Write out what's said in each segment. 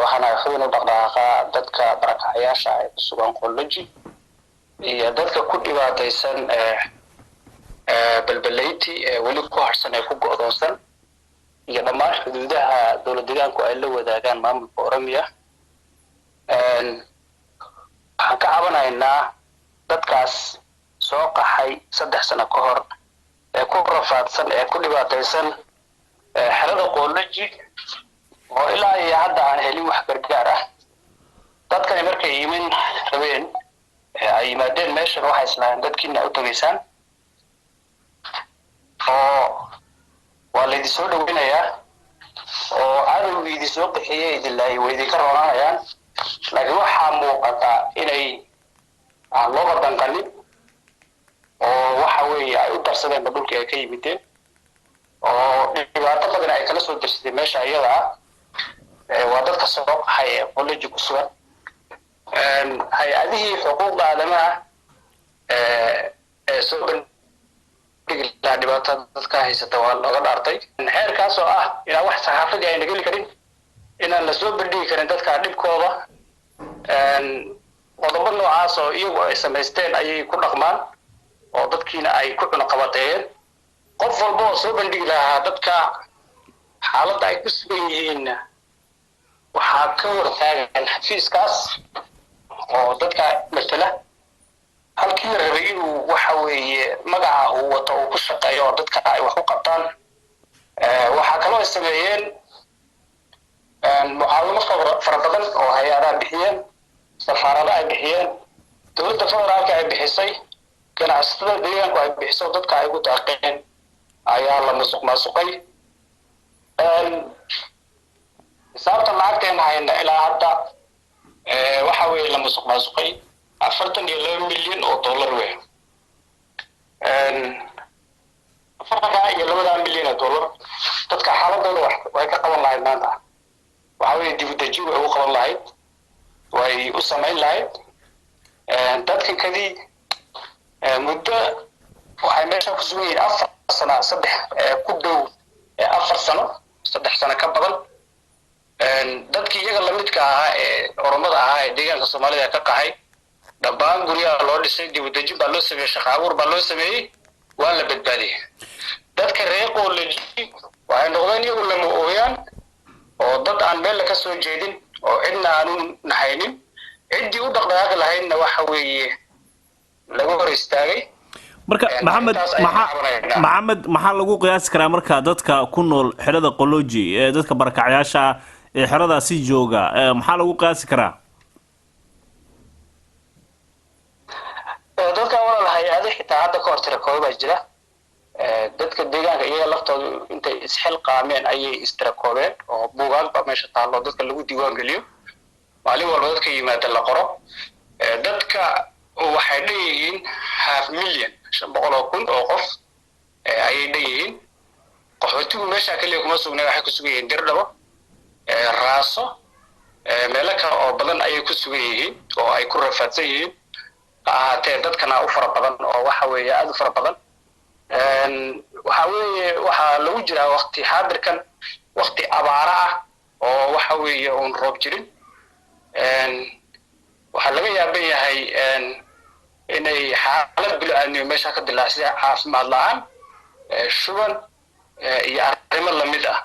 waxaana xubin u dhaqdhaqaaqa dadka barakacayaasha ay ku sugan Qoloji iyo dadka ku dhibaataysan balbalayti weli ku harsan ay ku go'doonsan iyo dhammaan xuduudaha dowladdeegaanku ay la wadaagaan maamulka Oromiya. waxaan ka cabanaynaa dadkaas soo qaxay 3 sano ka hor ee ku rafaadsan ee ku dhibaataysan xerada Qoloji oo ilaa iyo hadda aan helin wax gargaar ah. dadkan markay yimin rabeen ay yimaadeen meesha waxay islaayeen dadkiina u tagaysaan oo waa la idin soo dhaweynayaa oo cadowgii idin soo qaxiyay idilay way idin ka roonayaan, laakiin waxaa muuqata inay aan loo badanqanin oo waxa weeye ay u darsadeen dhulkii ay ka yimideen oo dhibaato badan ay kala soo dirsadeen meesha iyada waa dadka soo qaxay ee Qoloji ku sugan. hay-adihii xuquuqda aadamaha ee soo bandhigila dhibaatada dadka haysata waa looga dhaartay. xeerkaas oo ah inaan wax saxaafadii ayna geli karin, inaan la soo bandhigi karin dadka dhibkooda. qodobo noocaas oo iyagu ay samaysteen ayay ku dhaqmaan oo dadkiina ay ku cunaqabateeyeen. qof walba oo soo bandhigi lahaa dadka xaaladda ay ku sugan yihiin waxaa ka hortaagan xafiiskaas oo dadka matala halkii la rabay inuu waxa weeye magaca uu wato uu ku shaqeeyo oo dadka ay wax u qabtaan. waxaa kaloo ay sameeyeen mucaawimo fara badan oo hay-adaha bixiyeen, safaarada ay bixiyeen, dowladda federaalka ay bixisay, ganacsatada deegaanku ay bixisay, dadka ay ugu daaqeen ayaa la musuqmaasuqay. xisaabta lacagteen hayna ilaa hadda waxa weeye la musuqmaasuqay $42 milyan oo dollar weey. 42 milyan oo dollar dadka xaaladooda way ka qaban lahayd maanta. waxa weeye dib u dejin way u qaban lahayd, way u samayn lahayd. dadka kadii muddo waxay meesha ku sugan yihiin 4 sano, 3 ku dhow 4 sano, 3 sano ka badan. dadkii iyaga la midka ahaa ee Oromada ahaa ee deegaanka Soomaalida ka qaxay dhammaan guryaha loo dhisay, dib u dejin baa loo sameeyay, shaqo abuur baa loo sameeyay, waa la badbaadiyay. dadka reer Qoloji waxay noqdeen iyagu lama ooyaan oo dad aan meel ka soo jeedin oo cidna aanu nahaynin, ciddii u dhaqdhaqaaqi lahaydna waxa weeye lagu hor istaagay. marka maxamed maxaa lagu qiyaasi karaa marka dadka ku nool xerada Qoloji ee dadka barakacayaasha ee xeradaasi jooga maxaa lagu qiyaasi karaa? dadka walaal hay-adaha xitaa hadda ka hortira kooba jira. dadka deegaanka iyaga laftoodu intay isxil qaameen ayay istirakoobeen oo buugaag baa meesha taalo dadka lagu diiwaan geliyo. maalin walba dadka yimaada la qoro. dadka waxay leeyihiin 500,000 oo qof ayay leeyihiin. qaxootigu meesha kaliya kuma sugnaa, waxay ku sugan yihiin Dirdhabo, Raaso, meelo kale oo badan ayay ku sugan yihiin oo ay ku rafaadsan yihiin. ahaatee dadkana u fara badan oo waxa weeye aad u fara badan. waxa weeye waxaa lagu jiraa waqti xaadirkan waqti abaara ah oo waxa weeye uun roob jirin. waxaa laga yaaban yahay inay xaalad bini'aadamnimo meesha ka dilaacday, caafimaad la'aan, shuban iyo arrimo lamid ah.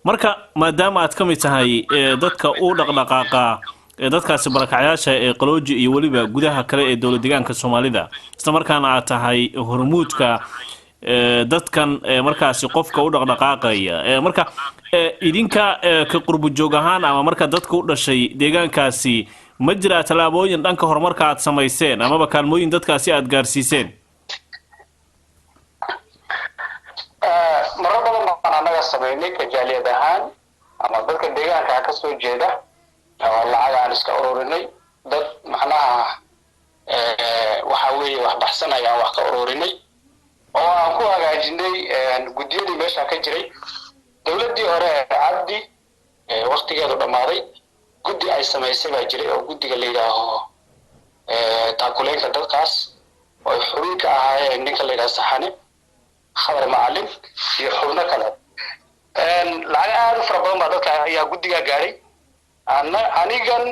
marka maadaama aad ka mid tahay dadka u dhaqdhaqaaqa dadkaasi barakacayaasha ee Qoloji iyo waliba gudaha kale ee dowlad deegaanka Soomaalida, isla markaana aad tahay hormuudka dadkan markaasi qofka u dhaqdhaqaaqaya, marka idinka ka qurbo joog ahaan ama marka dadka u dhashay deegaankaasi ma jira talaabooyin dhanka horumarka aad samayseen ama kaalmooyin dadkaasi aad gaarsiiseen? marar badan baan anaga sameynay kajaaliyad ahaan ama dadka deegaanka ka soo jeeda lacag aan iska ururinay. dad macnaha waxa weeye wax baxsanaya wax ka ururinay oo aan ku hagaajinay guddiyadii meesha ka jiray. dowladdii hore Cabdi waqtigeedu dhamaaday, guddi ay samaysay baa jiray oo guddiga la yiraahdo taakuleynta dadkaas oo xubinka ahaayeen ninka la yiraahdo Saxane, Khadar Macalin iyo xubno kale. lacag aad u fara badan baa dadka ayaa guddiga gaaray. anigan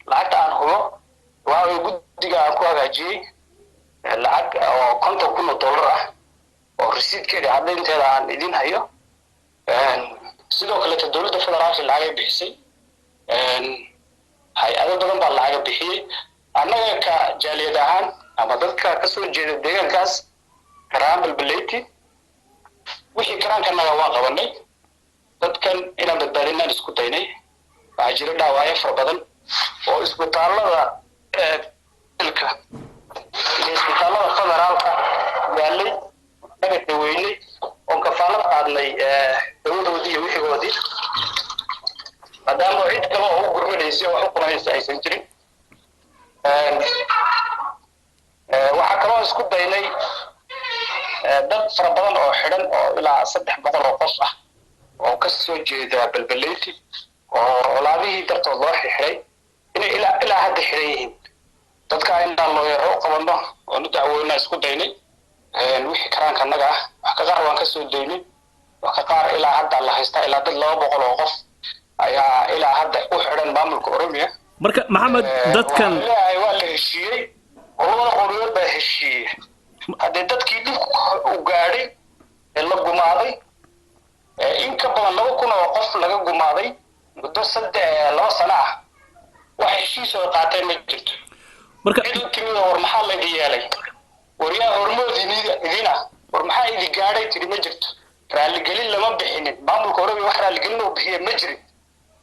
lacagta aan hubo waa guddiga aan ku hagaajiyey lacag oo $50,000 ah oo risiidkeeda caddaynteeda aan idin hayo sidoo kale dowladda federaalka lacag bixisay hay-ado badan baa lacag bixiyey annaga ka jaaliyad ahaan ama dadka ka soo jeeda deegaankaas karaan balbaleyti wixii karaankanaga waa qabanay dadkan inaan badbaadinaan isku daynay waxaa jira dhaawacyo fara badan oo isbitaallada dalka iyo isbitaallada federaalka yaalay naga daweynay oo kafaalad qaadnay dawadoodii iyo wixigoodii maadaama cid kale oo u gurmanaysay oo wax u qabanaysa aysan jirin waxaa kaloo isku daynay dad fara badan oo xidhan oo ilaa 300 oo qof ah oo ka soo jeeda balbaleyti oo colaadihii dartood loo xiray inay ilaa hadda xiran yihiin dadka inaan loo yaro qabano oo nu dacweyna isku daynay wixii karaanka naga ah wax ka qaar waan ka soo daynay wax ka qaar ilaa hadda la haystaa ilaa dad 200 oo qof ayaa ilaa hadda u xiran maamulka Oromia marka maxamed dadkan waa la heshiiyey oo labada qowmiyadood baa heshiiyey haddii dadkii dib u gaadhay ee la gumaaday in ka badan 2,000 oo qof laga gumaaday muddo 2 sano ah wax heshiis oo qaatay ma jirto marka cid u timid war maxaa la yeelay wariyaha hormoodinida war maxaa idin gaadhay tiri ma jirto raaligelin lama bixinin maamulka Oromia wax raaligelin oo bixiya ma jirin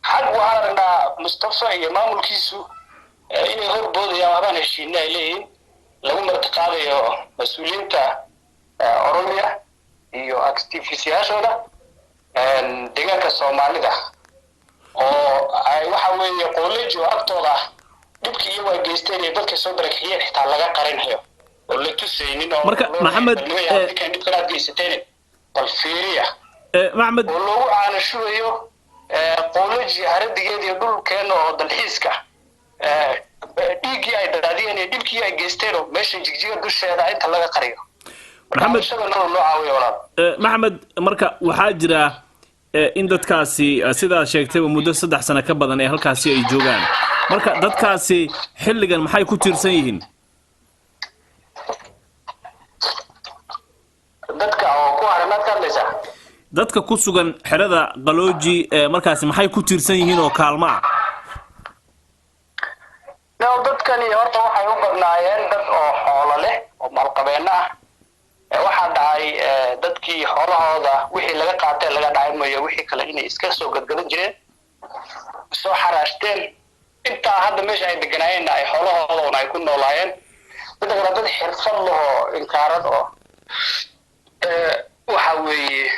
xaq waxaan aragnaa Mustafa iyo maamulkiisu inay horboodayaan waxbaan heshiinay ay leeyihiin lagu martiqaadayo mas-uuliyiinta Oromia iyo activistiyaashooda deegaanka Soomaalida oo ay waxa weeye qolejo agtooda dhibkii iyagu ay geysteen ee dadka soo barakiciyeen xitaa laga qarinayo oo la tusaynin oo marka maxamed dhibkanaad geysateen bal fiiriya maxamed oo loogu aanashubayo qoleji haradigeeda iyo dhulkeena oo dalxiiska dhiiggii ay daadiyeen iyo dhibkii ay geysteen oo meesha jigjiga dusheeda inta laga qariyo maxamed marka waxaa jira in dadkaasi sidaa sheegtayba muddo 3 sano ka badan ee halkaasi ay joogaan marka dadkaasi xilligan maxay ku tiirsan yihiin dadka ku sugan xerada qalooji markaasi maxay ku tiirsan yihiin oo kaalmo ah dadkani horta waxay u badnaayeen dad oo xoolo leh oo maalqabeeno ah waxaa dhacay dadkii xoolahooda wixii laga qaatay laga dhacay mooye wixii kale inay iska soo gadgadan jireen soo xaraashteen intaa hadda meesha ay deganaayeen ay xoolahooda ay ku noolaayeen dadka dad xirfad leh oo inkaarad oo waxa weeye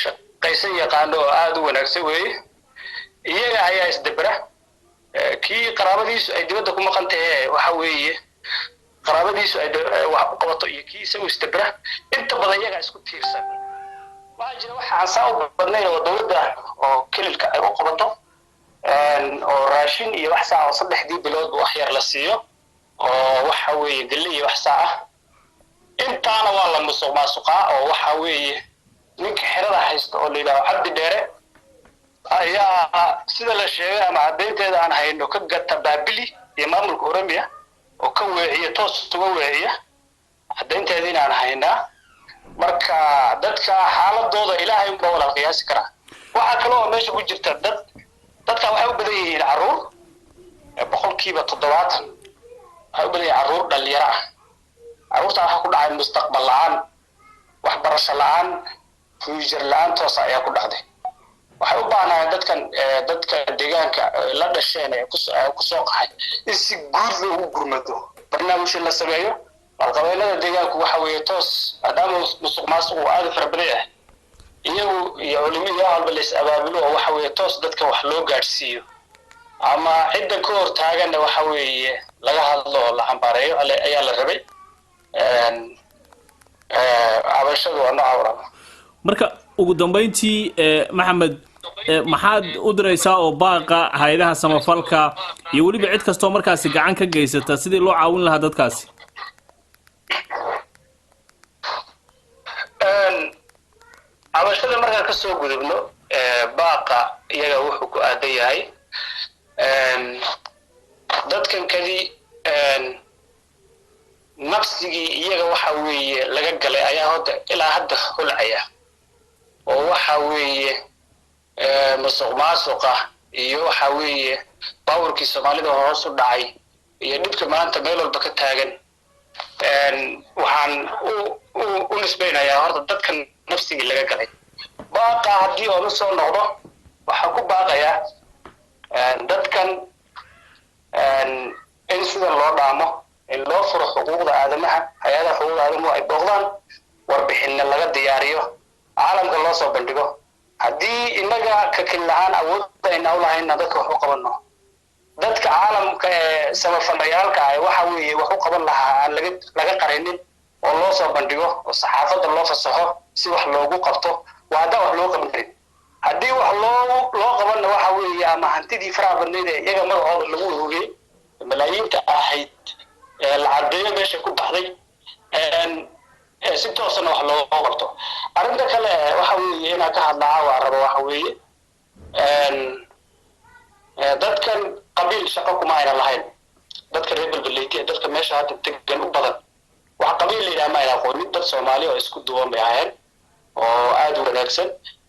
shaqaysan yaqaano oo aad u wanaagsan weeye iyaga ayaa isdabra kii qaraabadiisu ay dibadda ku maqan tahay waxa weeye qaraabadiisu ay wax u qabato iyo kii isagu isdabra inta badan iyaga isku tiirsan waxaa jira waxa aan saa u badnayn oo dowladda oo kelilka ay u qabato oo raashin iyo wax saa oo 3 bilood wax yar la siiyo oo waxa weeye galli iyo wax saa ah intaana waa la musuqmaasuqaa oo waxa weeye ninka xerada haysta oo la yiraahdo Cabdi Dheere ayaa sida la sheegay ama caddeynteeda aan hayno ka gata baabili iyo maamulka Oromia oo ka weeciyo toos uga weeciya caddeynteeda inaan haynaa marka dadka xaaladooda ilaahay u wada qiyaasi kara waxa kale oo meesha ku jirta dadka waxay u badan yihiin caruur boqolkiiba 70 waxay u badan yihiin caruur dhalinyaro ah caruurta waxa ku dhacay mustaqbal la'aan waxbarasho la'aan future la'aan toos ayaa ku dhacday waxay u baahnaan dadka deegaanka la dhasheen ee ku soo qaxay in si guud loogu gurmado barnaamij la sameeyo qalqabeelada deegaanku waxa weeye toos maadaama musuqmaasuqu aad u fara badan yahay iyagu iyo culimada halba la is abaabulo oo waxa weeye toos dadka wax loo gaarsiiyo ama cidda ka hor taagan waxa weeye laga hadlo oo la xambaareeyo ayaa la rabay abashadu waa nooca marka ugu dambeyntii maxamed maxaad u diraysaa oo baaqa hay'adaha samafalka iyo waliba cid kastoo markaasi gacan ka geysata sidii loo caawin lahaa dadkaasi abashada markaan ka soo gudubno baaqa iyaga wuxuu ku aadan yahay dadkan kadii nafsigii iyaga waxa weeye laga galay ayaa ilaa hadda hulcaya oo waxa weeye musuqmaasuqa iyo waxa weeye bawarkii Soomaalida hoos u dhacay iyo dhibka maanta meel walba ka taagan waxaan u nisbeynayaa horta dadkan nafsigii laga galay baaqa haddii oo soo noqdo waxaan ku baaqayaa dadkan in sida loo dhaamo in loo furo xuquuqda aadamaha hay'adaha xuquuqda aadamaha ay booqdaan warbixinna laga diyaariyo caalamka loo soo bandhigo haddii inaga ka kilahaan awoodayna u lahayna dadka wax u qabanno dadka caalamka ee samafallayaalka ah waxa weeye wax u qaban lahaa aan laga qarinin oo loo soo bandhigo oo saxaafadda loo fasaxo si wax loogu qabto waa haddaan wax loo qaban karin haddii wax loo qabanna waxa weeye ama hantidii faraha badnayd ee iyaga magacooda lagu ururiyey malaayiinta ahayd la caddeeyo meesha ku baxday si toosana wax loo qabto arrinta kale waxa weeye inaan ka hadlaa waa rabo waxa weeye dadkan qabiil shaqo kuma ayna lahayn dadka reer Galbeed dadka meesha hadda degan u badan wax qabiil leeyahay ma ayna aqoonin dad Soomaali oo isku duwan bay ahaayeen oo aad u wanaagsan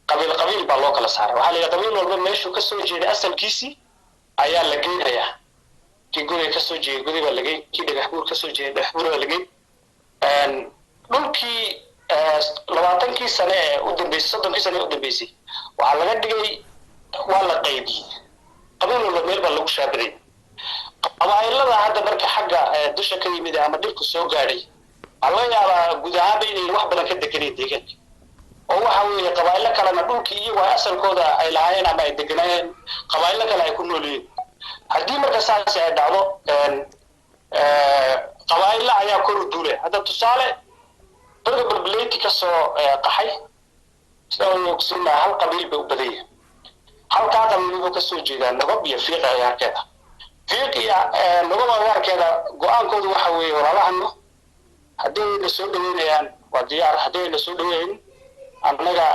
qabiil baa loo kala saaray waxa la qabiil walba meeshu ka soo jeeday asalkiisii ayaa la geeyayaa kii guriga ka soo jeeday guriga la geeyay kii dhagax buur ka soo jeeday dhagax buur la geeyay dhulkii 20 sano ee u dambeysay 30 sano u dambeysay waxa laga dhigay waa la qaybiyay qabiil walba meel baa lagu shaabiray qabaa'ilada hadda marka xagga dusha ka yimid ama dhibku soo gaaray alla yaaba guud ahaan inay wax badan ka deganeen deegaanka oo waxa weeye qabaa'ilo kalena dhulkii iyo waa asalkooda ay lahaayeen ama ay deganayeen qabaa'ilo kale ay ku noolyihiin haddii marka saas ay dhacdo qabaa'ilo ayaa kor u duulay hadda tusaale dadka Galbeed ka soo qaxay sidoo kusuma hal qabiil bay u badayeen halka qabiil ka soo jeeda nabad iyo fiiq ayarkeeda nabad ayarkeeda go'aankoodu waxa weeye walaalahano haddii la soo dhaweynayaan waa diyaar haddii la soo dhaweyn annaga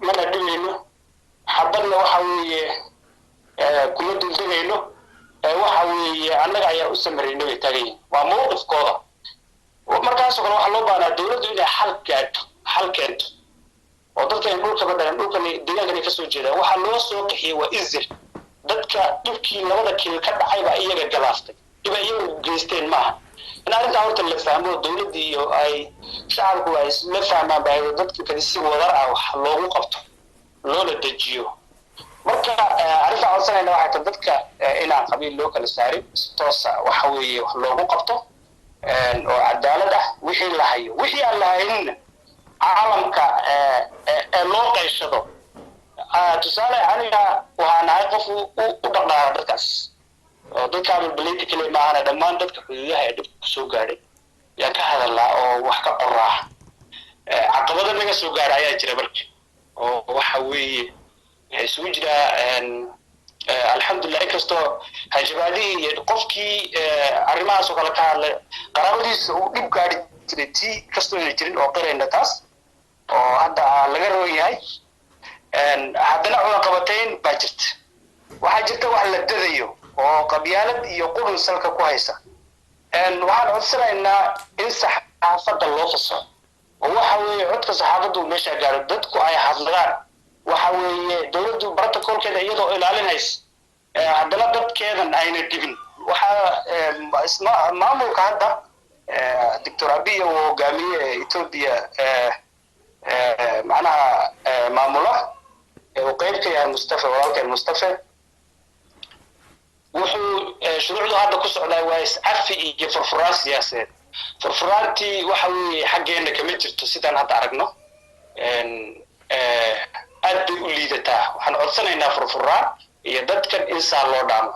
mana dhimeyno xabadna waxa weeye kuma duldanayno waxa weeye annaga ayaa u samareyno ay taagayeen waa mowqifkooda markaas oo kale waxa loo baahnaa dawladdu inay xal keento oo dadka dhulka badana dhulkan deegaanka ka soo jeeda waxa loo soo qixiyay waa izir dadka dhibkii labada kiil ka dhacay baa iyaga galaaftay iba iyagu geysteen maaha in arrinta horta la fahmo dawladda iyo ay shacabku ay isla fahmaan baa dadka kale si wadar ah wax loogu qabto loona dejiyo marka arrinta codsanayna waxay tahay dadka inaan qabiil loo kala saarin toosa waxa weeye wax loogu qabto oo cadaalad ah wixii la hayo wixii aan la haynin caalamka loo qayshado tusaale aniga waxaan ahay qof u dhaqdhaqaaqa dadkaas oo dadka Galbeed kale maana dhammaan dadka xuduudaha ee dhibku soo gaaray yaa ka hadalaa oo wax ka qoraa caqabado naga soo gaaray ayaa jira markii oo waxa weeye isugu jira alxamdulillah kastoo hajabaadii iyo qofkii arrimahaas oo kale ka hadlay qaraabadiisa uu dhib gaari jiray tii kastoo ay jirin oo qareenna taas oo hadda laga rooyahay haddana cunaqabatayn baa jirta waxaa jirta wax la dadayo oo qabyaalad iyo qurun salka ku haysa waxaan codsanaynaa in saxaafadda loo fasaxo oo waxa weeye codka saxaafaddu meesha gaaro dadku ay hadlaan waxa weeye dawladdu protocolkeeda iyadoo ilaalinaysa haddana dadkeedan ayna dhibin waxa maamulka hadda Dr. Abiy oo hogaamiye Ethiopia macnaha maamula oo qayb ka yahay Mustafa walaalkeen Mustafa wuxuu shuruucdu hadda ku socdaa waa iscafi iyo furfuraan siyaasadeed furfuraantii waxa weeye xaggeena kama jirto sidaan hadda aragno aad bay u liidataa waxaan codsanaynaa furfuraan iyo dadkan insaan loo dhaamo